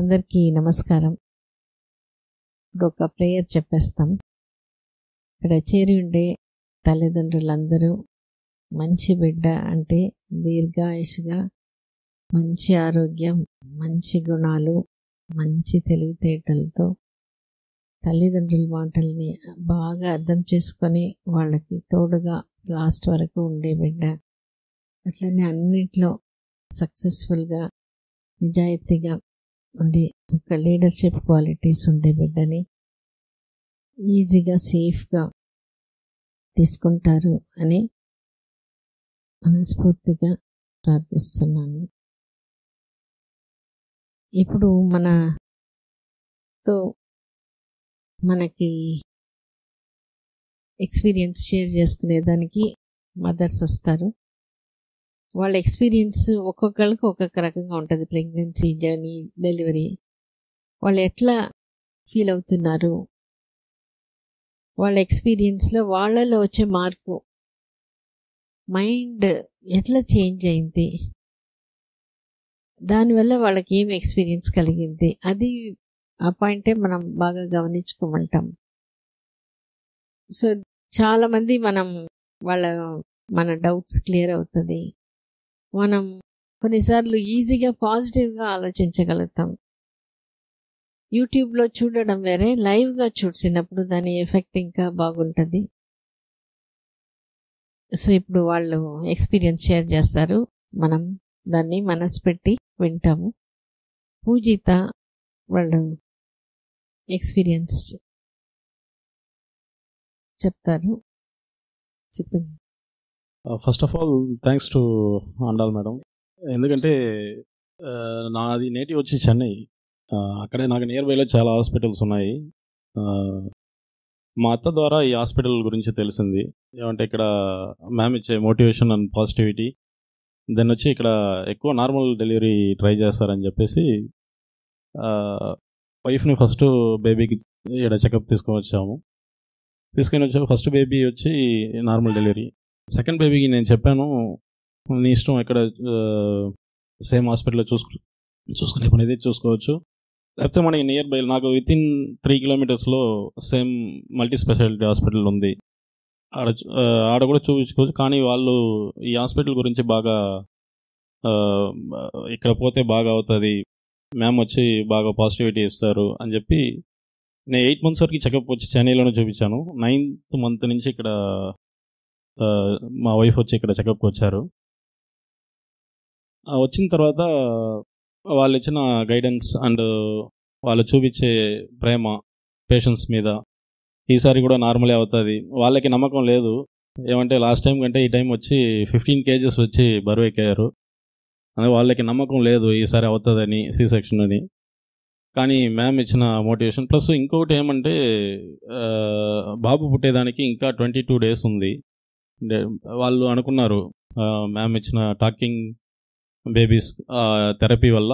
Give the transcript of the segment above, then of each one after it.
అందరికీ నమస్కారం. ఇప్పుడు ఒక ప్రేయర్ చెప్పేస్తాం. ఇక్కడ చేరి ఉండే తల్లిదండ్రులందరూ మంచి బిడ్డ అంటే దీర్ఘాయుషుగా, మంచి ఆరోగ్యం, మంచి గుణాలు, మంచి తెలివితేటలతో తల్లిదండ్రుల మాటల్ని బాగా అర్థం చేసుకొని వాళ్ళకి తోడుగా లాస్ట్ వరకు ఉండే బిడ్డ, అట్లనే అన్నిట్లో సక్సెస్ఫుల్గా నిజాయితీగా ఉండి ఒక లీడర్షిప్ క్వాలిటీస్ ఉండే బిడ్డని ఈజీగా సేఫ్గా తీసుకుంటారు అని మనస్ఫూర్తిగా ప్రార్థిస్తున్నాను. ఇప్పుడు మనకి ఎక్స్పీరియన్స్ షేర్ చేసుకునేదానికి మదర్స్ వస్తారు. వాళ్ళ ఎక్స్పీరియన్స్ ఒక్కొక్కరికి ఒక్కొక్క రకంగా ఉంటుంది. ప్రెగ్నెన్సీ జర్నీ, డెలివరీ, వాళ్ళు ఎట్లా ఫీల్ అవుతున్నారు, వాళ్ళ ఎక్స్పీరియన్స్లో వాళ్ళలో వచ్చే మార్పు, మైండ్ ఎట్లా చేంజ్ అయింది, దానివల్ల వాళ్ళకి ఏం ఎక్స్పీరియన్స్ కలిగింది, అది ఆ పాయింటే మనం బాగా గమనించుకోమంటాం. సో చాలామంది మన డౌట్స్ క్లియర్ అవుతుంది. మనం కొన్నిసార్లు ఈజీగా పాజిటివ్గా ఆలోచించగలుగుతాం. యూట్యూబ్లో చూడడం వేరే, లైవ్గా చూసినప్పుడు దాని ఎఫెక్ట్ ఇంకా బాగుంటుంది. సో ఇప్పుడు వాళ్ళు ఎక్స్పీరియన్స్ షేర్ చేస్తారు, మనం దాన్ని మనసు పెట్టి వింటాము. పూజిత వాళ్ళు ఎక్స్పీరియన్స్ చెప్తారు. చెప్పండి. First of all thanks to Andal madam. ఎందుకంటే నాది నేటివ్ వచ్చి చెన్నై. అక్కడే నాకు నియర్ బైలో చాలా హాస్పిటల్స్ ఉన్నాయి. మా అత్త ద్వారా ఈ హాస్పిటల్ గురించి తెలిసింది. ఏమంటే ఇక్కడ మ్యామ్ ఇచ్చే మోటివేషన్ అండ్ పాజిటివిటీ, దెన్ వచ్చి ఇక్కడ ఎక్కువ నార్మల్ డెలివరీ ట్రై చేస్తారని చెప్పేసి వైఫ్ని ఫస్ట్ బేబీకి ఇక్కడ చెకప్ తీసుకొని వచ్చాము. ఫస్ట్ బేబీ వచ్చి నార్మల్ డెలివరీ. సెకండ్ బేబీకి నేను చెప్పాను, నీ ఇష్టం ఎక్కడ సేమ్ హాస్పిటల్లో చూసుకునే పని అయితే చూసుకోవచ్చు, లేకపోతే మనకి నియర్ బై నాకు వితిన్ 3 కిలోమీటర్స్లో సేమ్ మల్టీ స్పెషాలిటీ హాస్పిటల్ ఉంది, ఆడ కూడా చూపించుకోవచ్చు. కానీ వాళ్ళు ఈ హాస్పిటల్ గురించి బాగా ఇక్కడ పోతే బాగా అవుతుంది, మ్యామ్ వచ్చి బాగా పాజిటివిటీ ఇస్తారు అని చెప్పి నేను 8 months వరకు చెకప్ వచ్చి చెన్నైలోనే చూపించాను. 9th month నుంచి ఇక్కడ మా వైఫ్ వచ్చి ఇక్కడ చెకప్కి వచ్చారు. వచ్చిన తర్వాత వాళ్ళు ఇచ్చిన గైడెన్స్ అండ్ వాళ్ళు చూపించే ప్రేమ పేషెంట్స్ మీద, ఈసారి కూడా నార్మలే అవుతుంది. వాళ్ళకి నమ్మకం లేదు, ఏమంటే లాస్ట్ టైం కంటే ఈ టైం వచ్చి 15 kgs వచ్చి బరువు ఎక్కారు. అని వాళ్ళకి నమ్మకం లేదు ఈసారి అవుతుందని, సి సెక్షన్ అని. కానీ మ్యామ్ ఇచ్చిన మోటివేషన్ ప్లస్ ఇంకొకటి ఏమంటే బాబు పుట్టేదానికి ఇంకా 22 days ఉంది. వాళ్ళు అనుకున్నారు మ్యామ్ ఇచ్చిన టాకింగ్ బేబీస్ థెరపీ వల్ల.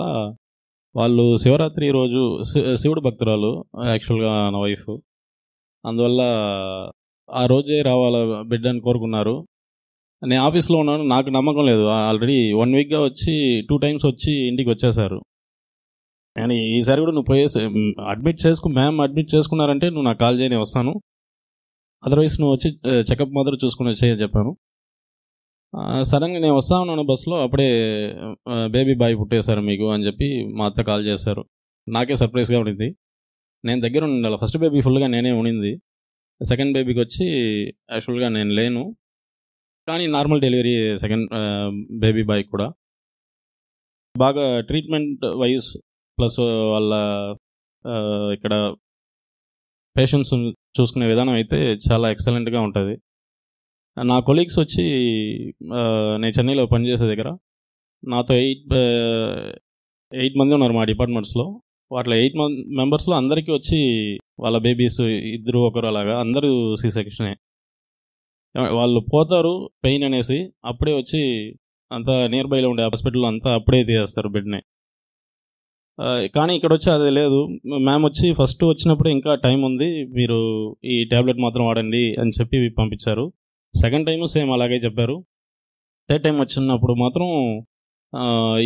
వాళ్ళు శివరాత్రి రోజు శివుడు భక్తురాలు యాక్చువల్గా నా వైఫ్, అందువల్ల ఆ రోజే రావాల బిడ్డ అని కోరుకున్నారు. నేను ఆఫీస్లో ఉన్నాను, నాకు నమ్మకం లేదు. ఆల్రెడీ 1 weekగా వచ్చి 2 times వచ్చి ఇంటికి వచ్చేసారు. కానీ ఈసారి కూడా నువ్వు పోయేసి మ్యామ్ అడ్మిట్ చేసుకున్నారంటే నువ్వు నాకు కాల్ చేయని వస్తాను, అదర్వైజ్ నువ్వు వచ్చి చెకప్ మాత్రం చూసుకుని వచ్చేయని చెప్పాను. సడన్గా నేను వస్తా ఉన్నాను బస్సులో, అప్పుడే బేబీ బాయ్ పుట్టేశారు మీకు అని చెప్పి మా అత్త కాల్ చేశారు. నాకే సర్ప్రైజ్గా ఉండింది. నేను దగ్గర ఉండాలి. ఫస్ట్ బేబీ ఫుల్గా నేనే ఉండింది, సెకండ్ బేబీకి వచ్చి యాక్చువల్గా నేను లేను, కానీ normal delivery second baby bye కూడా. బాగా ట్రీట్మెంట్ వైజ్ ప్లస్ వాళ్ళ ఇక్కడ పేషెంట్స్ చూసుకునే విధానం అయితే చాలా ఎక్సలెంట్గా ఉంటుంది. నా కొలీగ్స్ వచ్చి నేను చెన్నైలో పనిచేసే దగ్గర నాతో 8 మంది ఉన్నారు మా డిపార్ట్మెంట్స్లో. వాటిలో 8 members అందరికీ వచ్చి వాళ్ళ బేబీస్ 2 ఒకరు అలాగా అందరూ సి సెక్షనే. వాళ్ళు పోతారు పెయిన్ అనేసి, అప్పుడే వచ్చి అంతా నియర్ బైలో ఉండే హాస్పిటల్లో అంతా అప్పుడే తీసేస్తారు బెడ్ని. కానీ ఇక్కడ వచ్చి అది లేదు. మ్యామ్ వచ్చి ఫస్ట్ వచ్చినప్పుడు ఇంకా టైం ఉంది, మీరు ఈ ట్యాబ్లెట్ మాత్రం వాడండి అని చెప్పి పంపించారు. సెకండ్ టైము సేమ్ అలాగే చెప్పారు. థర్డ్ టైం వచ్చినప్పుడు మాత్రం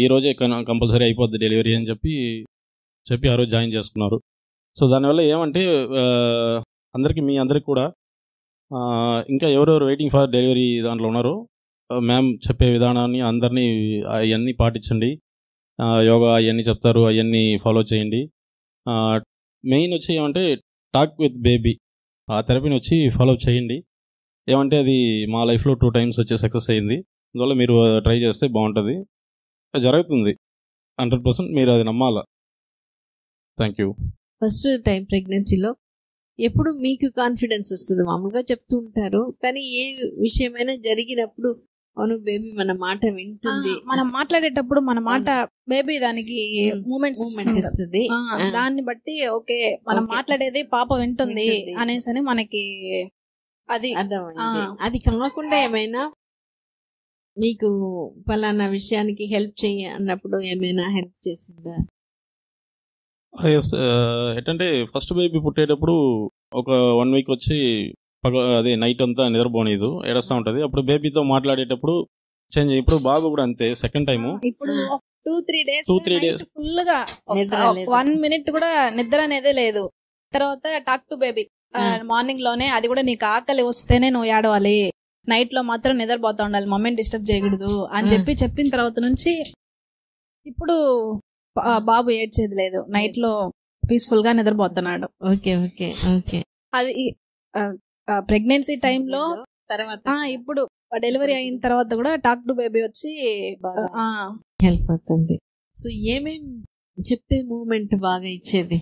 ఈరోజే కంపల్సరీ అయిపోద్ది డెలివరీ అని చెప్పి చెప్పి ఆ రోజు జాయిన్ చేసుకున్నారు. సో దానివల్ల ఏమంటే మీ అందరికి కూడా ఇంకా ఎవరెవరు వెయిటింగ్ ఫర్ డెలివరీ దాంట్లో ఉన్నారో మ్యామ్ చెప్పే విధానాన్ని అందరినీ అవన్నీ పాటించండి. యోగా అవన్నీ చెప్తారు, అవన్నీ ఫాలో చేయండి. మెయిన్ వచ్చి ఏమంటే టాక్ విత్ బేబీ, ఆ థెరపీని వచ్చి ఫాలో చేయండి. ఏమంటే అది మా లైఫ్లో 2 times వచ్చి సక్సెస్ అయ్యింది. అందువల్ల మీరు ట్రై చేస్తే బాగుంటుంది, జరుగుతుంది 100%. మీరు అది నమ్మాలా. Thank you. ఫస్ట్ టైం ప్రెగ్నెన్సీలో ఎప్పుడు మీకు కాన్ఫిడెన్స్ వస్తుంది? మామూలుగా చెప్తూ ఉంటారు, కానీ ఏ విషయమైనా జరిగినప్పుడు అవును బేబీ మన మాట వింటుంది, మనం మాట్లాడేటప్పుడు మన మాట బేబీ దానికి మూమెంట్స్ ఇస్తుంది, దాన్ని బట్టి ఓకే మనం మాట్లాడేది పాప వింటుంది అనేసి మనకి అది అర్థమైంది. అది కాకుండా ఏమైనా మీకు పలానా విషయానికి హెల్ప్ చేయ అన్నప్పుడు ఏమైనా హెల్ప్ చేసిందా? ఎస్, ఏంటంటే ఫస్ట్ బేబీ పుట్టేటప్పుడు ఒక 1 week వచ్చి అదే నైట్ అంతా నిద్రపోనీదు, ఏడుస్తూ ఉంటుంది. అప్పుడు బేబీతో మాట్లాడేటప్పుడు చేంజ్. ఇప్పుడు బాబు కూడా అంతే, సెకండ్ టైము ఇప్పుడు 2-3 days ఫుల్ గా 1 minute కూడా నిద్ర అనేదే లేదు. తర్వాత టాక్ టు బేబీ మార్నింగ్ లోనే, అది కూడా నీకు ఆకలి వస్తేనే నువ్వు ఏడవాలి, నైట్ లో మాత్రం నిద్రపోతా ఉండాలి, మమ్మీని డిస్టర్బ్ చేయకూడదు అని చెప్పిన తర్వాత నుంచి ఇప్పుడు బాబు ఏడ్చేది లేదు, నైట్ లో పీస్ఫుల్ గా నిద్రపోతున్నాడు. Okay okay okay. అది ప్రెగ్నెన్సీ టైంలో తర్వాత ఇప్పుడు డెలివరీ అయిన తర్వాత కూడా టాక్ టు బేబీ వచ్చి హెల్ప్ అవుతుంది. సో ఏమేం చెప్తే మూమెంట్ బాగా ఇచ్చేది?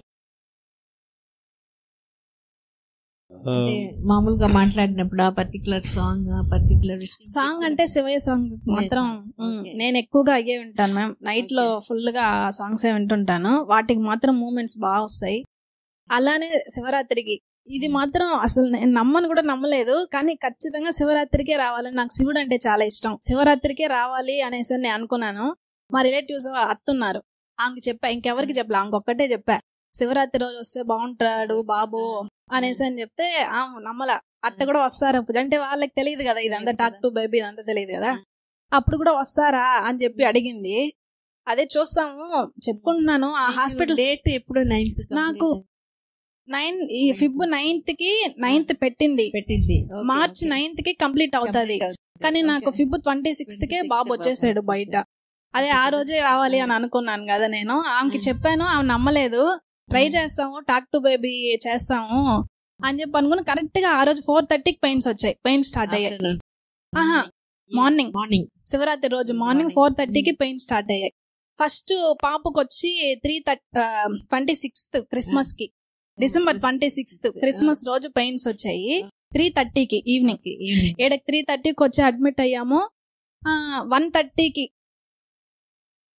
మామూలుగా మాట్లాడినప్పుడు ఆ పర్టికులర్ సాంగ్ అంటే శివయ్య సాంగ్ మాత్రం నేను ఎక్కువగా అయ్యే వింటాను మ్యామ్. నైట్ లో ఫుల్ గా సాంగ్స్ వింటుంటాను, వాటికి మాత్రం మూమెంట్స్ బాగా వస్తాయి. అలానే శివరాత్రికి ఇది మాత్రం అసలు నేను నమ్మను కూడా నమ్మలేదు, కానీ ఖచ్చితంగా శివరాత్రికే రావాలని, నాకు శివుడు అంటే చాలా ఇష్టం, శివరాత్రికే రావాలి అనేసి నేను అనుకున్నాను. మా రిలేటివ్స్ అత్తున్నారు, ఆమెకి చెప్పా, ఇంకెవరికి చెప్పలే, ఆమెకొక్కటే చెప్పా, శివరాత్రి రోజు వస్తే బాగుంటాడు బాబు అనేసి అని చెప్తే నమ్మల. అట్ట కూడా వస్తారా అంటే వాళ్ళకి తెలియదు కదా ఇదంతా టాక్ టు బేబీ ఇదంతా తెలియదు కదా, అప్పుడు కూడా వస్తారా అని చెప్పి అడిగింది. అదే చూస్తాము చెప్పుకుంటున్నాను. ఆ హాస్పిటల్ డేట్ ఎప్పుడు? నాకు Feb 9th కి 9th పెట్టింది, March 9th కి కంప్లీట్ అవుతుంది, కానీ నాకు Feb 26th కే బాబు వచ్చేసాడు బయట. అదే ఆ రోజే రావాలి అని అనుకున్నాను కదా నేను. ఆమెకి చెప్పాను, ఆమె నమ్మలేదు. ట్రై చేస్తాము, టాక్ టు బేబీ చేస్తాము అని చెప్పి అనుకుని కరెక్ట్ గా ఆ రోజు 4:30కి పెయిన్స్ వచ్చాయి, పెయిన్స్ స్టార్ట్ అయ్యాయి. మార్నింగ్ శివరాత్రి రోజు మార్నింగ్ 4:30కి పెయిన్స్ స్టార్ట్ అయ్యాయి. ఫస్ట్ పాపకు వచ్చి 26th క్రిస్మస్ కి, December 26th క్రిస్మస్ రోజు పెయిన్స్ వచ్చాయి. 3:30కి ఈవినింగ్ 3:30కి వచ్చి అడ్మిట్ అయ్యాము. 1:30కి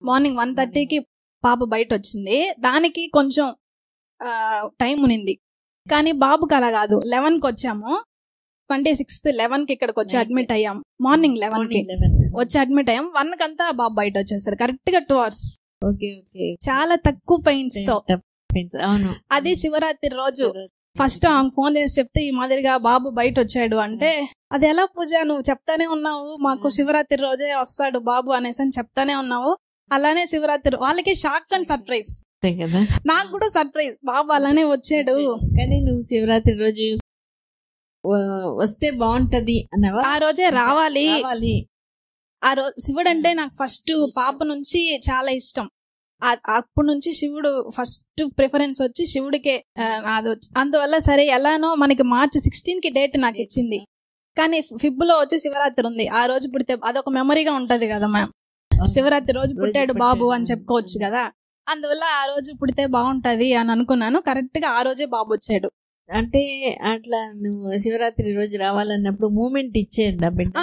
మార్నింగ్ 1:30కి పాప బయట వచ్చింది. దానికి కొంచెం టైం ఉనింది, కానీ బాబుకి అలా కాదు. 11కి వచ్చాము, 26th 11కి ఇక్కడికి వచ్చి అడ్మిట్ అయ్యాం. మార్నింగ్ 11కి వచ్చి అడ్మిట్ అయ్యాం. 1కి అంతా బాబు బయట వచ్చేసారు, కరెక్ట్ గా 2 hours. చాలా తక్కువ పెయిన్స్ తో. అది శివరాత్రి రోజు ఫస్ట్ ఆమె ఫోన్ చేసి చెప్తే ఈ మాదిరిగా బాబు బయట వచ్చాడు అంటే, అది ఎలా పూజ, నువ్వు చెప్తానే ఉన్నావు మాకు శివరాత్రి రోజే వస్తాడు బాబు అనేసి అని చెప్తానే ఉన్నావు. అలానే శివరాత్రి వాళ్ళకి షాక్ అండ్ సర్ప్రైజ్ కదా, నాకు కూడా సర్ప్రైజ్, బాబు అలానే వచ్చాడు. కానీ నువ్వు శివరాత్రి రోజు వస్తే బాగుంటది అన్నవా? ఆ రోజే రావాలి. ఆ రోజు శివుడు అంటే నాకు ఫస్ట్ పాప నుంచి చాలా ఇష్టం. అప్పటి నుంచి శివుడు ఫస్ట్ ప్రిఫరెన్స్ వచ్చి శివుడికే అది వచ్చి, అందువల్ల సరే ఎలానో మనకి March 16కి డేట్ నాకు ఇచ్చింది, కానీ Feb లో వచ్చి శివరాత్రి ఉంది. ఆ రోజు పుడితే అదొక మెమరీగా ఉంటది కదా మ్యామ్, శివరాత్రి రోజు పుట్టాడు బాబు అని చెప్పుకోవచ్చు కదా. అందువల్ల ఆ రోజు పుడితే బాగుంటది అని అనుకున్నాను. కరెక్ట్ గా ఆ రోజే బాబు వచ్చాడు. అంటే అట్లా నువ్వు శివరాత్రి రోజు రావాలన్నప్పుడు మూమెంట్ ఇచ్చేదా బిడ్డ?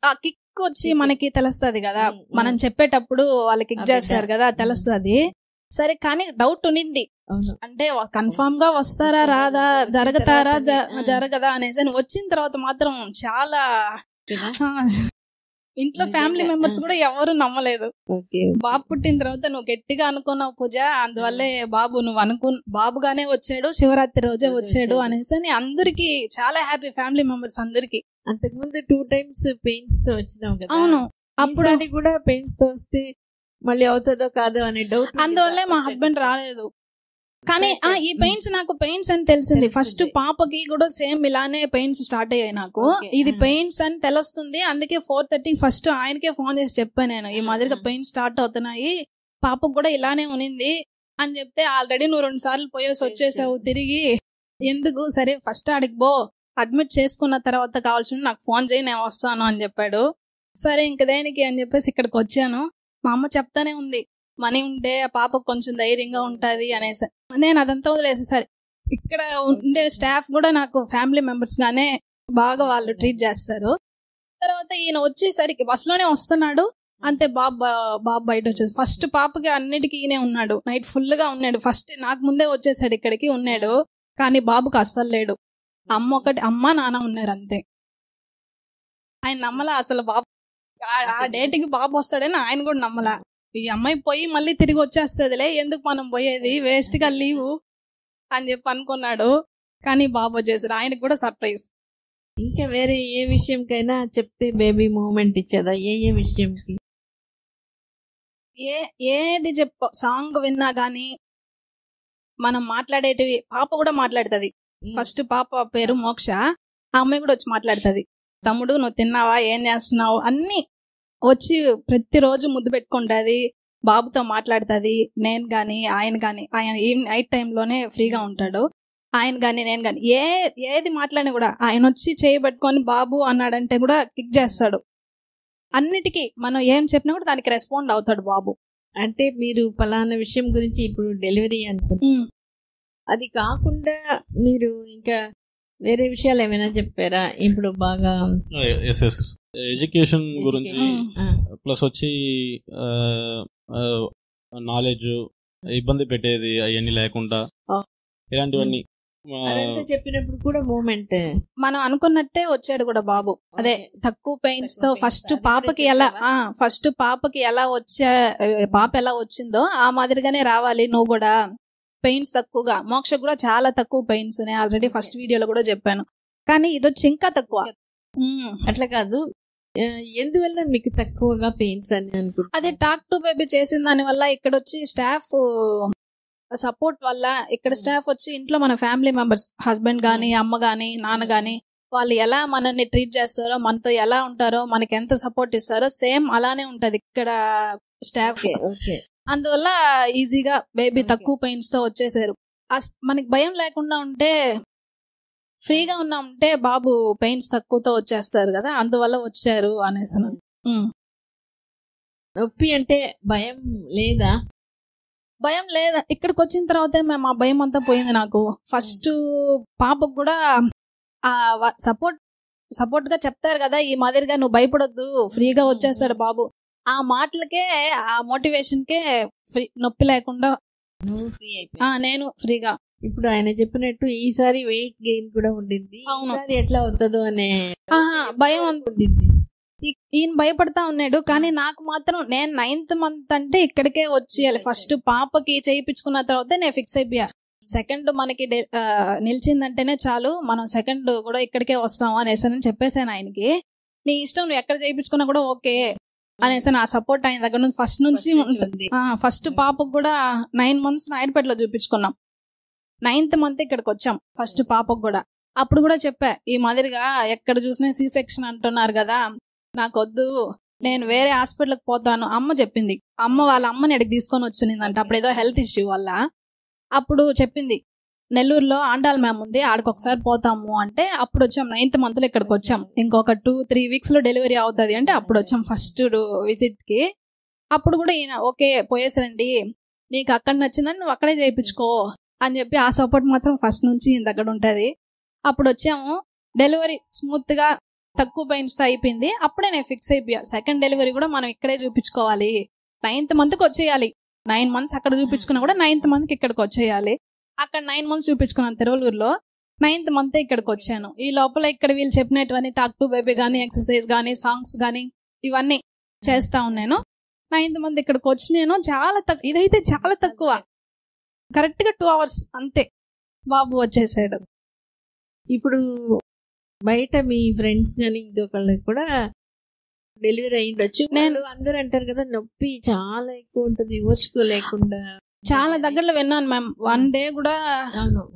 ఆ కిక్ వచ్చి మనకి తెలుస్తుంది కదా, మనం చెప్పేటప్పుడు వాళ్ళు కిక్ చేస్తారు కదా, తెలుస్తుంది. సరే, కానీ డౌట్ ఉనింది, అంటే కన్ఫర్మ్ గా వస్తారా రాదా, జరగతారా జరగదా అనేసి. వచ్చిన తర్వాత మాత్రం చాలా ఇంట్లో ఫ్యామిలీ మెంబర్స్ కూడా ఎవరు నమ్మలేదు. బాబు పుట్టిన తర్వాత నువ్వు గట్టిగా అనుకున్నావు పూజ, అందువల్లే బాబు నువ్వు బాబుగానే వచ్చాడు, శివరాత్రి రోజే వచ్చాడు అనేసి అందరికి చాలా హ్యాపీ, ఫ్యామిలీ మెంబర్స్ అందరికి. అంతకుముందు 2 times పెయిన్స్ తో వచ్చినావు కదా? అవును, అప్పుడు కూడా పెయిన్స్ తో వస్తే మళ్ళీ అవుతుందో కాదో అనే డౌట్. అందువల్లే మా హస్బెండ్ రాలేదు. కానీ ఈ పెయిన్స్ నాకు పెయిన్స్ అని తెలిసింది. ఫస్ట్ పాపకి కూడా సేమ్ ఇలానే పెయిన్స్ స్టార్ట్ అయ్యాయి నాకు. ఇది పెయిన్స్ అని తెలుస్తుంది. అందుకే 4:30 ఫస్ట్ ఆయనకే ఫోన్ చేసి చెప్పాను నేను, ఈ మాదిరిగా పెయిన్స్ స్టార్ట్ అవుతున్నాయి, పాపకు కూడా ఇలానే ఉనింది అని చెప్తే, ఆల్రెడీ నువ్వు 2 సార్లు పోయేసి వచ్చేసావు తిరిగి, ఎందుకు, సరే ఫస్ట్ ఆడికి పో, అడ్మిట్ చేసుకున్న తర్వాత కావాల్సి నాకు ఫోన్ చేయి, నేను వస్తాను అని చెప్పాడు. సరే ఇంక దేనికి అని చెప్పేసి ఇక్కడికి వచ్చాను. మా అమ్మ చెప్తానే ఉంది, మనీ ఉంటే ఆ పాపకు కొంచెం ధైర్యంగా ఉంటది అనేసి. నేను అదంతా వదిలేసేసరి ఇక్కడ ఉండే స్టాఫ్ కూడా నాకు ఫ్యామిలీ మెంబర్స్ గానే బాగా వాళ్ళు ట్రీట్ చేస్తారు. తర్వాత ఈయన వచ్చేసరికి బస్సులోనే వస్తున్నాడు, అంతే బాబు బయట వచ్చేసి ఫస్ట్ పాపకి అన్నిటికీ ఈయనే ఉన్నాడు. నైట్ ఫుల్ గా ఉన్నాడు. ఫస్ట్ నాకు ముందే వచ్చేసాడు, ఇక్కడికి ఉన్నాడు. కానీ బాబుకి అస్సలు లేడు. అమ్మ నాన్న ఉన్నారు అంతే. ఆయన నమ్మలా అసలు బాబు ఆ డేట్కి బాబు వస్తాడని ఆయన కూడా నమ్మలా. ఈ అమ్మాయి పోయి మళ్ళీ తిరిగి వచ్చేస్తుందిలే, ఎందుకు మనం పోయేది, వేస్ట్ గా లీవు అని చెప్పి అనుకున్నాడు. కానీ బాబు వచ్చేసాడు. ఆయనకు కూడా సర్ప్రైజ్. ఇంకా వేరే ఏ విషయంకైనా చెప్తే బేబీ మూమెంట్ ఇచ్చేదా? ఏ విషయంకి? ఏది చెప్పు, సాంగ్ విన్నా గానీ మనం మాట్లాడేటివి, పాప కూడా మాట్లాడుతుంది. ఫస్ట్ పాప పేరు మోక్ష, ఆ అమ్మాయి కూడా వచ్చి మాట్లాడుతుంది. తమ్ముడు నువ్వు తిన్నావా, ఏం చేస్తున్నావు అన్ని వచ్చి ప్రతిరోజు ముద్దు పెట్టుకుంటుంది, బాబుతో మాట్లాడుతుంది. నేను గాని ఆయన గాని, ఆయన నైట్ టైంలోనే ఫ్రీగా ఉంటాడు, ఆయన గాని నేను గాని ఏది మాట్లాడినా కూడా ఆయన వచ్చి చేయబెట్టుకొని బాబు అన్నాడంటే కూడా కిక్ చేస్తాడు. అన్నిటికీ మనం ఏం చెప్పినా కూడా దానికి రెస్పాండ్ అవుతాడు బాబు. అంటే మీరు పలానా విషయం గురించి ఇప్పుడు డెలివరీ అనుకుంటున్నారు, అది కాకుండా మీరు ఇంకా వేరే విషయాలు ఏమైనా చెప్పారా? ఇప్పుడు బాగా ఎడ్యుకేషన్ గురించి ప్లస్ వచ్చి నాలెడ్జ్, ఇబ్బంది పెట్టేది అవన్నీ లేకుండా ఇలాంటివన్నీ చెప్పినప్పుడు కూడా మూమెంట్ మనం అనుకున్నట్టే వచ్చాడు కూడా బాబు. అదే తక్కువ పెయిన్స్ తో ఫస్ట్ పాపకి ఎలా పాప ఎలా వచ్చిందో ఆ మాదిరిగానే రావాలి నువ్వు కూడా. పెయిన్స్ తక్కువగా, మోక్ష కూడా చాలా తక్కువ పెయిన్స్, నేను ఆల్రెడీ ఫస్ట్ వీడియోలో కూడా చెప్పాను. కానీ ఇది వచ్చి ఇంకా తక్కువ. అట్లా కాదు, ఎందువల్ల మీకు తక్కువగా పెయిన్స్ అని అనుకుంటా? అదే టాక్ టు బేబీ చేసిన దాని వల్ల, ఇక్కడ వచ్చి స్టాఫ్ సపోర్ట్ వల్ల, ఇక్కడ స్టాఫ్ వచ్చి ఇంట్లో మన ఫ్యామిలీ మెంబర్స్, హస్బెండ్ గానీ అమ్మ గానీ నాన్న గానీ వాళ్ళు ఎలా మనల్ని ట్రీట్ చేస్తారో, మనతో ఎలా ఉంటారో, మనకి ఎంత సపోర్ట్ ఇస్తారో సేమ్ అలానే ఉంటది ఇక్కడ స్టాఫ్. అందువల్ల ఈజీగా బేబీ తక్కువ పెయిన్స్ తో వచ్చేసారు. మనకి భయం లేకుండా ఉంటే, ఫ్రీగా ఉన్నా ఉంటే బాబు పెయిన్స్ తక్కువతో వచ్చేస్తారు కదా, అందువల్ల వచ్చారు అనేసి. నొప్పి అంటే భయం లేదా? భయం లేదా, ఇక్కడికి వచ్చిన తర్వాతే మేము ఆ భయం అంతా పోయింది నాకు. ఫస్ట్ పాపకు కూడా సపోర్ట్ గా చెప్తారు కదా, ఈ మాదిరిగా నువ్వు భయపడొద్దు, ఫ్రీగా వచ్చేస్తాడు బాబు. ఆ మాటలకే, ఆ మోటివేషన్ కే నొప్పి లేకుండా నేను ఫ్రీగా. ఇప్పుడు ఆయన చెప్పినట్టు ఈసారి వెయిట్ గెయిన్ కూడా ఉండింది, ఎట్లా అవుతుందో అనే భయం ఉండింది. ఈయన భయపడతా ఉన్నాడు. కానీ నాకు మాత్రం, నేను 9th month అంటే ఇక్కడికే వచ్చేయాలి. ఫస్ట్ పాపకి చేయించుకున్న తర్వాత నేను ఫిక్స్ అయిపోయా, సెకండ్ మనకి నిలిచిందంటేనే చాలు, మనం సెకండ్ కూడా ఇక్కడికే వస్తాము అనేసి చెప్పేసాను ఆయనకి. నీ ఇష్టం, నువ్వు ఎక్కడ చేయించుకున్నా కూడా ఓకే అనేసి నా సపోర్ట్ ఆయన దగ్గర నుంచి ఫస్ట్ నుంచి ఉంటుంది. ఫస్ట్ పాపకు కూడా 9 months నాయుడుపేటలో చూపించుకున్నాం. 9th month ఇక్కడికి వచ్చాం ఫస్ట్ పాపకు కూడా. అప్పుడు కూడా చెప్పా, ఈ మాదిరిగా ఎక్కడ చూసినా సి సెక్షన్ అంటున్నారు కదా, నాకు వద్దు, నేను వేరే హాస్పిటల్కి పోతాను. అమ్మ చెప్పింది, వాళ్ళ అమ్మని ఎడికి తీసుకొని వచ్చిందంట, అప్పుడు ఏదో హెల్త్ ఇష్యూ వల్ల. అప్పుడు చెప్పింది, నెల్లూరులో ఆండాల్ మ్యామ్ ఉంది, ఆడికి ఒకసారి పోతాము అంటే అప్పుడు వచ్చాం. 9th month లో ఇక్కడికి వచ్చాం. ఇంకొక 2-3 weeks లో డెలివరీ అవుతుంది అంటే అప్పుడు వచ్చాం ఫస్ట్ విజిట్ కి. అప్పుడు కూడా ఈయన ఓకే పోయేసరండి, నీకు అక్కడ నచ్చిందని నువ్వు అక్కడే చేయించుకో అని చెప్పి ఆ సపోర్ట్ మాత్రం ఫస్ట్ నుంచి ఈయన దగ్గర ఉంటది. అప్పుడు వచ్చాము, డెలివరీ స్మూత్ గా తక్కువ పెయిన్స్ తో అయిపోయింది. అప్పుడే నేను ఫిక్స్ అయిపోయా, సెకండ్ డెలివరీ కూడా మనం ఇక్కడే చూపించుకోవాలి, 9th month కి వచ్చేయాలి. 9 months అక్కడ చూపించుకున్నా కూడా 9th month కి ఇక్కడికి వచ్చేయాలి. అక్కడ 9 months చూపించుకున్నాను తిరువలూరులో, 9th month ఇక్కడికి వచ్చాను. ఈ లోపల ఇక్కడ వీళ్ళు చెప్పినటువంటి టాక్ టు బేబీ గానీ, ఎక్సర్సైజ్ గానీ, సాంగ్స్ గానీ ఇవన్నీ చేస్తా ఉన్నాను. 9th month ఇక్కడికి వచ్చి నేను చాలా ఇదైతే చాలా తక్కువ, కరెక్ట్ గా 2 hours అంతే బాబు వచ్చేసాడు. ఇప్పుడు బయట మీ ఫ్రెండ్స్ కానీ ఇంకొకళ్ళకి కూడా డెలివరీ అయ్యిండొచ్చు. నేను అందరూ అంటారు కదా నొప్పి చాలా ఎక్కువ ఉంటుంది ఓర్చుకోలేకుండా. చాలా దగ్గరలో విన్నాను మ్యామ్. 1 డే కూడా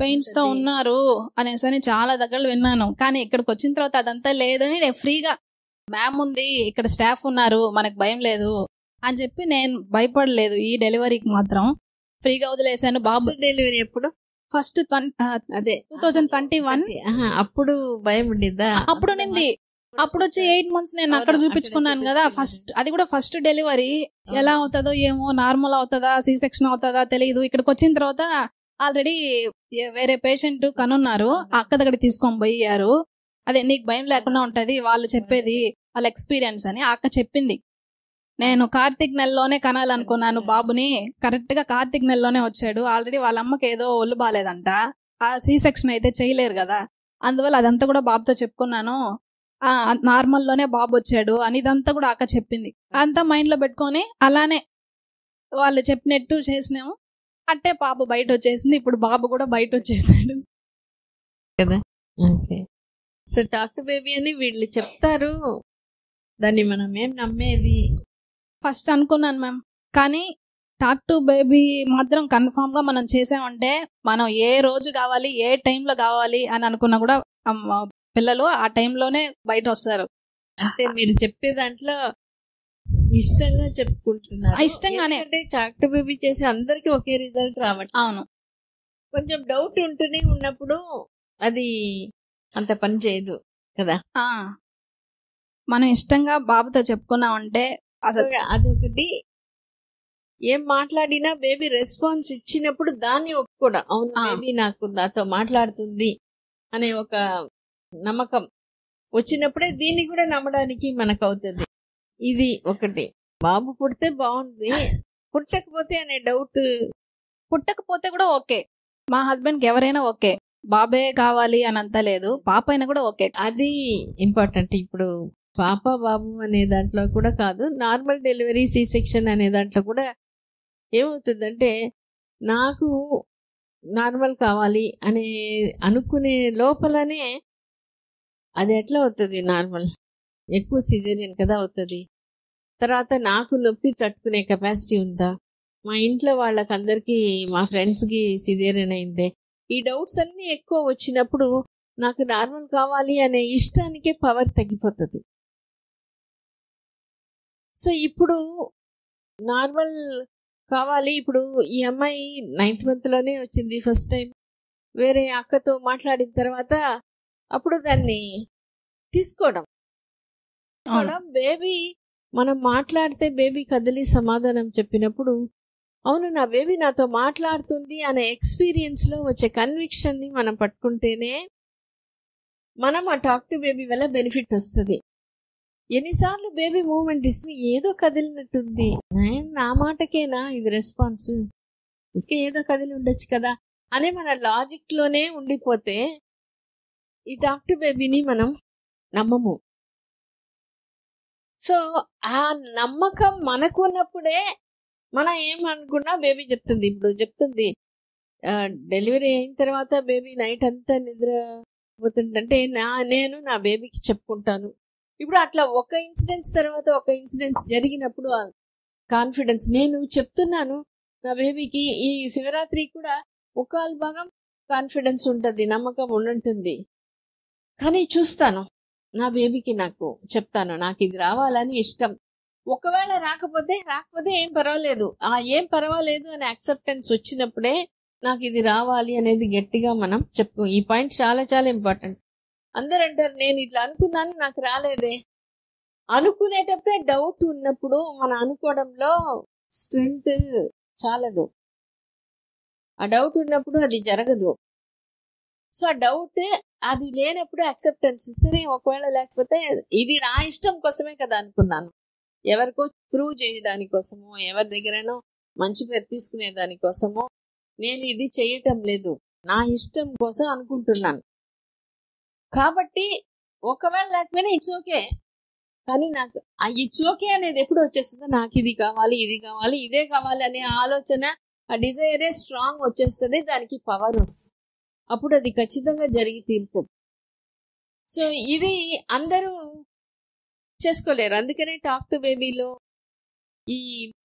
పెయిన్స్ తో ఉన్నారు అనేసి చాలా దగ్గరలో విన్నాను. కానీ ఇక్కడికి వచ్చిన తర్వాత అదంతా లేదని నేను ఫ్రీగా మ్యామ్ ఉంది, ఇక్కడ స్టాఫ్ ఉన్నారు, మనకు భయం లేదు అని చెప్పి నేను భయపడలేదు. ఈ డెలివరీకి మాత్రం ఫ్రీగా వదిలేసాను. బాబు డెలివరీ ఎప్పుడు? ఫస్ట్ అదే 2021. అప్పుడు భయం ఉండిద్దా? అప్పుడు నింది. అప్పుడు వచ్చి 8 months నేను అక్కడ చూపించుకున్నాను కదా. అది కూడా ఫస్ట్ డెలివరీ. ఎలా అవుతుందో ఏమో, నార్మల్ అవుతుందా సి సెక్షన్ అవుతుందా తెలియదు. ఇక్కడికి వచ్చిన తర్వాత ఆల్రెడీ వేరే పేషెంట్ కనున్నారు, అక్క దగ్గర తీసుకొని పోయారు. అదే నీకు భయం లేకుండా ఉంటది, వాళ్ళు చెప్పేది వాళ్ళ ఎక్స్పీరియన్స్ అని అక్క చెప్పింది. నేను కార్తీక్ నెలలోనే కనాలనుకున్నాను బాబుని. కరెక్ట్ గా కార్తీక్ నెలలోనే వచ్చాడు. ఆల్రెడీ వాళ్ళ అమ్మకి ఏదో ఒళ్ళు బాలేదంట, ఆ సి సెక్షన్ అయితే చేయలేరు కదా. అందువల్ల అదంతా కూడా బాబుతో చెప్పుకున్నాను. నార్మల్ లోనే బాబు వచ్చాడు అని ఇదంతా కూడా అక్క చెప్పింది. అంతా మైండ్ లో పెట్టుకొని అలానే వాళ్ళు చెప్పినట్టు చేసినాము. అట్టే పాప బయట వచ్చేసింది. ఇప్పుడు బాబు కూడా బయట వచ్చేసాడు కదా. సో డాక్టర్ బేబీ అని వీళ్ళు చెప్తారు, దాన్ని మనం ఏం నమ్మేది? ఫస్ట్ అనుకున్నాను మ్యామ్, కానీ టాక్ టు బేబీ మాత్రం కన్ఫామ్ గా మనం చేసామంటే మనం ఏ రోజు కావాలి ఏ టైంలో కావాలి అని అనుకున్నా కూడా పిల్లలు ఆ టైంలోనే బయట వస్తారు. అంటే మీరు చెప్పే దాంట్లో ఇష్టంగా చెప్పుకుంటున్నారు. ఇష్టంగానే. అంటే టాక్ టు బేబీ చేసి అందరికి ఒకే రిజల్ట్ రావట్లేదు. అవును, కొంచెం డౌట్ ఉంటూనే ఉన్నప్పుడు అది అంత పని చేయదు కదా. మనం ఇష్టంగా బాబుతో చెప్పుకున్నామంటే అసలు అదొకటి. ఏం మాట్లాడినా బేబీ రెస్పాన్స్ ఇచ్చినప్పుడు దాన్ని ఒప్పుకోవడం, అవును బేబీ నాకు నాతో మాట్లాడుతుంది అనే ఒక నమ్మకం వచ్చినప్పుడే దీన్ని కూడా నమ్మడానికి మనకు అవుతుంది. ఇది ఒకటి. బాబు పుడితే బాగుంది, పుట్టకపోతే అనే డౌట్. పుట్టకపోతే కూడా ఓకే, మా హస్బెండ్ కి ఎవరైనా ఓకే, బాబే కావాలి అని అంతా లేదు, పాప అయినా కూడా ఓకే. అది ఇంపార్టెంట్. ఇప్పుడు పాప బాబు అనే దాంట్లో కూడా కాదు, నార్మల్ డెలివరీ సి సెక్షన్ అనే దాంట్లో కూడా ఏమవుతుందంటే నాకు నార్మల్ కావాలి అనే అనుకునే లోపలనే అది ఎట్లా అవుతుంది, నార్మల్ ఎక్కువ సిజేరియన్ కదా అవుతుంది. తర్వాత నాకు నొప్పి తట్టుకునే కెపాసిటీ ఉందా, మా ఇంట్లో వాళ్ళకందరికీ మా ఫ్రెండ్స్కి సిజేరియన్ అయిందే, ఈ డౌట్స్ అన్నీ ఎక్కువ వచ్చినప్పుడు నాకు నార్మల్ కావాలి అనే ఇష్టానికే పవర్ తగ్గిపోతుంది. సో ఇప్పుడు నార్మల్ కావాలి. ఇప్పుడు ఈ అమ్మాయి 9th month లోనే వచ్చింది ఫస్ట్ టైం. వేరే అక్కతో మాట్లాడిన తర్వాత అప్పుడు దాన్ని తీసుకోవడం. బేబీ మనం మాట్లాడితే బేబీ కదిలి సమాధానం చెప్పినప్పుడు అవును నా బేబీ నాతో మాట్లాడుతుంది అనే ఎక్స్పీరియన్స్ లో వచ్చే కన్విక్షన్ ని మనం పట్టుకుంటేనే మనం ఆ టాక్ టు బేబీ వల్ల బెనిఫిట్ వస్తుంది. ఎన్నిసార్లు బేబీ మూమెంట్ ఇస్తుంది, ఏదో కదిలినట్టుంది, నా మాటకేనా ఇది రెస్పాన్స్, ఇంకా ఏదో కదిలి ఉండొచ్చు కదా అనే మన లాజిక్ లోనే ఉండిపోతే ఈ టాక్ టు బేబీని మనం నమ్మము. సో ఆ నమ్మకం మనకు ఉన్నప్పుడే మనం ఏమనుకున్నా బేబీ చెప్తుంది. ఇప్పుడు చెప్తుంది డెలివరీ అయిన తర్వాత బేబీ నైట్ అంతా నిద్రపోతుందంటే నేను నా బేబీకి చెప్పుకుంటాను. ఇప్పుడు అట్లా ఒక ఇన్సిడెంట్స్ తర్వాత ఒక ఇన్సిడెంట్స్ జరిగినప్పుడు కాన్ఫిడెన్స్, నేను చెప్తున్నాను నా బేబీకి. ఈ శివరాత్రి కూడా ఒక భాగం కాన్ఫిడెన్స్ ఉంటుంది, నమ్మకం ఉంటుంది. కానీ చూస్తాను నా బేబీకి, నాకు చెప్తాను నాకు ఇది రావాలని ఇష్టం. ఒకవేళ రాకపోతే ఏం పర్వాలేదు, ఏం పర్వాలేదు అనే యాక్సెప్టెన్స్ వచ్చినప్పుడే నాకు ఇది రావాలి అనేది గట్టిగా మనం చెప్పుకో. ఈ పాయింట్ చాలా చాలా ఇంపార్టెంట్. అందరు అంటారు నేను ఇట్లా అనుకున్నాను నాకు రాలేదే. అనుకునేటప్పుడే డౌట్ ఉన్నప్పుడు మన అనుకోవడంలో స్ట్రెంగ్త్ చాలదు. ఆ డౌట్ ఉన్నప్పుడు అది జరగదు. సో ఆ డౌట్ అది లేనప్పుడు యాక్సెప్టెన్స్, సరే ఒకవేళ లేకపోతే ఇది నా ఇష్టం కోసమే కదా అనుకున్నాను, ఎవరికో ప్రూవ్ చేయడానికోసమో ఎవరి దగ్గరనో మంచి పేరు తీసుకునే దానికోసమో నేను ఇది చేయటం లేదు, నా ఇష్టం కోసం అనుకుంటున్నాను. కాబట్టి ఒకవేళ లేకపోయినా ఇట్స్ ఓకే. కానీ నాకు ఆ ఇట్స్ ఓకే అనేది ఎప్పుడు వచ్చేస్తుందో, నాకు ఇది కావాలి ఇది కావాలి ఇదే కావాలి అనే ఆలోచన, ఆ డిజైరే స్ట్రాంగ్ వచ్చేస్తుంది, దానికి పవర్ వస్తుంది, అప్పుడు అది ఖచ్చితంగా జరిగి తీరుతుంది. సో ఇది అందరూ చేసుకోలేరు. అందుకనే టాక్ టు బేబీలో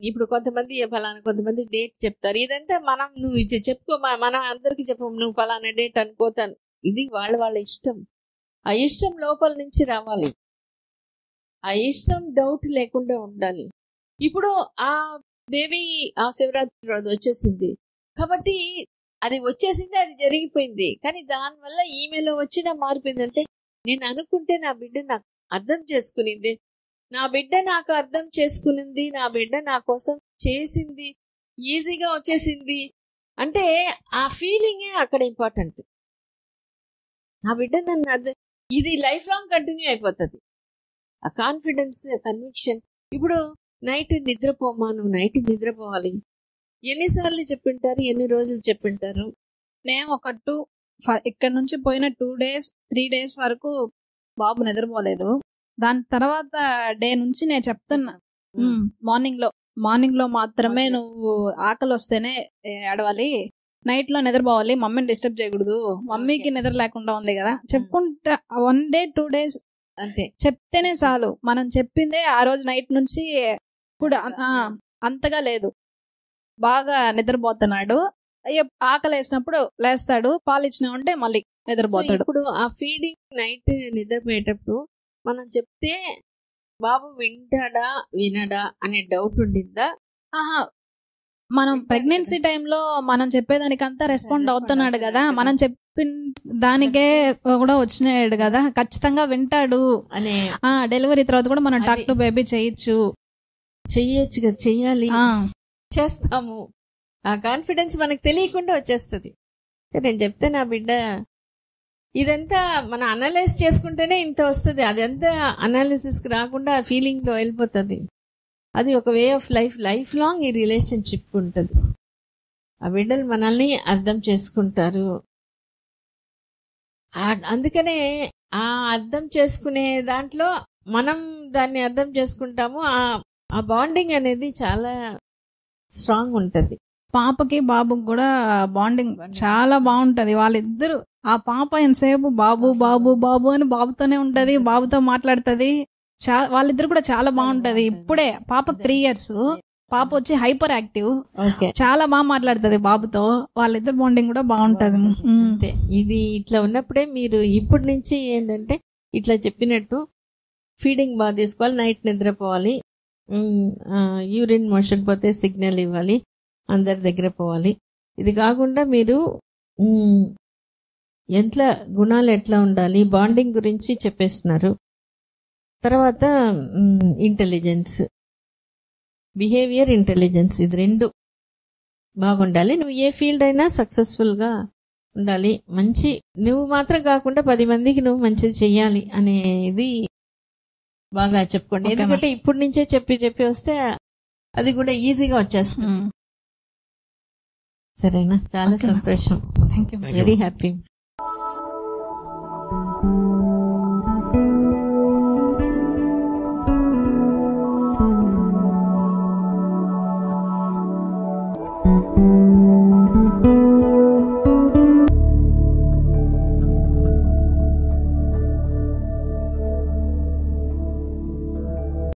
ఇప్పుడు కొంతమంది ఫలానా కొంతమంది డేట్ చెప్తారు. ఇదంతా మనం నువ్వు చెప్పుకో, మనం అందరికి చెప్పము నువ్వు ఫలానా డేట్ అనుకోతాను. ఇది వాళ్ళ ఇష్టం. ఆ ఇష్టం లోపల నుంచి రావాలి. ఆ ఇష్టం డౌట్ లేకుండా ఉండాలి. ఇప్పుడు ఆ బేబీ ఆ శివరాత్రి రోజు వచ్చేసింది కాబట్టి అది వచ్చేసింది, అది జరిగిపోయింది. కానీ దానివల్ల ఈమెలో వచ్చిన మార్పు ఏంటంటే, నేను అనుకుంటే నా బిడ్డ నాకు అర్థం చేసుకునింది, నా బిడ్డ నాకు అర్థం చేసుకునింది, నా బిడ్డ నా కోసం చేసింది, ఈజీగా వచ్చేసింది అంటే ఆ ఫీలింగే అక్కడ ఇంపార్టెంట్. నా బిడ్డ నన్ను అర్థం, ఇది లైఫ్ లాంగ్ కంటిన్యూ అయిపోతుంది. ఆ కాన్ఫిడెన్స్, కన్విక్షన్. ఇప్పుడు నైట్ నిద్రపోమా, నువ్వు నైట్ నిద్రపోవాలి ఎన్నిసార్లు చెప్పింటారు, ఎన్ని రోజులు చెప్పింటారు? నేను ఇక్కడ నుంచి పోయిన 2 days 3 days వరకు బాబు నిద్రపోలేదు. దాని తర్వాత డే నుంచి నేను చెప్తున్నా, మార్నింగ్ లో మాత్రమే నువ్వు ఆకలి వస్తేనే ఏడవాలి, నైట్ లో నిద్రపోవాలి, మమ్మీని డిస్టర్బ్ చేయకూడదు, మమ్మీకి నిద్ర లేకుండా ఉంది కదా చెప్పుకుంటా. 1 day 2 days అంతే చెప్తేనే చాలు. మనం చెప్పిందే ఆ రోజు నైట్ నుంచి కూడా అంతగా లేదు, బాగా నిద్రపోతున్నాడు. ఆకలి వేసినప్పుడు లేస్తాడు, పాలు ఇచ్చినా ఉంటే మళ్ళీ నిద్రపోతాడు. ఇప్పుడు ఆ ఫీడింగ్ నైట్ నిద్రపోయేటప్పుడు మనం చెప్తే బాబు వింటాడా వినడా అనే డౌట్ ఉండిందా? మనం ప్రెగ్నెన్సీ టైంలో మనం చెప్పేదానికంతా రెస్పాండ్ అవుతున్నాడు కదా, మనం చెప్పిన దానికే కూడా వచ్చినాడు కదా, ఖచ్చితంగా వింటాడు అనే. డెలివరీ తర్వాత కూడా మనం టాక్ టు బేబీ చెయ్యొచ్చు కదా, చెయ్యాలి, చేస్తాము. ఆ కాన్ఫిడెన్స్ మనకు తెలియకుండా వచ్చేస్తుంది. నేను చెప్తే నా బిడ్డ ఇదంతా మనం అనలైజ్ చేసుకుంటేనే ఇంత వస్తుంది. అదంతా అనాలిసిస్కి రాకుండా ఫీలింగ్తో వెళ్ళిపోతుంది. అది ఒక వే ఆఫ్ లైఫ్ లాంగ్ ఈ రిలేషన్షిప్ ఉంటుంది. ఆ బిడ్డలు మనల్ని అర్థం చేసుకుంటారు. అందుకనే ఆ అర్థం చేసుకునే దాంట్లో మనం దాన్ని అర్థం చేసుకుంటాము. ఆ బాండింగ్ అనేది చాలా స్ట్రాంగ్ ఉంటుంది. పాపకి బాబుకి కూడా బాండింగ్ చాలా బాగుంటది. వాళ్ళిద్దరు, ఆ పాప ఎంతసేపు బాబు బాబు బాబు అని బాబుతోనే ఉంటది, బాబుతో మాట్లాడుతుంది. వాళ్ళిద్దరు కూడా చాలా బాగుంటది. ఇప్పుడే పాపకి 3 years, పాప వచ్చి హైపర్ యాక్టివ్, చాలా బాగా మాట్లాడుతుంది బాబుతో. వాళ్ళిద్దరు బాండింగ్ కూడా బాగుంటది. ఇది ఇట్లా ఉన్నప్పుడే మీరు ఇప్పటి నుంచి ఏంటంటే ఇట్లా చెప్పినట్టు ఫీడింగ్ బాగా తీసుకోవాలి, నైట్ నిద్రపోవాలి, యూరిన్ మోషన్ పోతే సిగ్నల్ ఇవ్వాలి, అందరి దగ్గర పోవాలి. ఇది కాకుండా మీరు ఎట్లా గుణాలు ఎట్లా ఉండాలి, బాండింగ్ గురించి చెప్పేస్తున్నారు. తర్వాత ఇంటెలిజెన్స్, బిహేవియర్, ఇంటెలిజెన్స్, ఇది 2 బాగుండాలి. నువ్వు ఏ ఫీల్డ్ అయినా సక్సెస్ఫుల్గా ఉండాలి. మంచి నువ్వు మాత్రం కాకుండా 10 మందికి నువ్వు మంచిది చెయ్యాలి అనేది బాగా చెప్పుకోండి. ఎందుకంటే ఇప్పటి నుంచే చెప్పి వస్తే అది కూడా ఈజీగా వచ్చేస్తుంది. సరేనా? చాలా సంతోషం. Thank you. Very happy.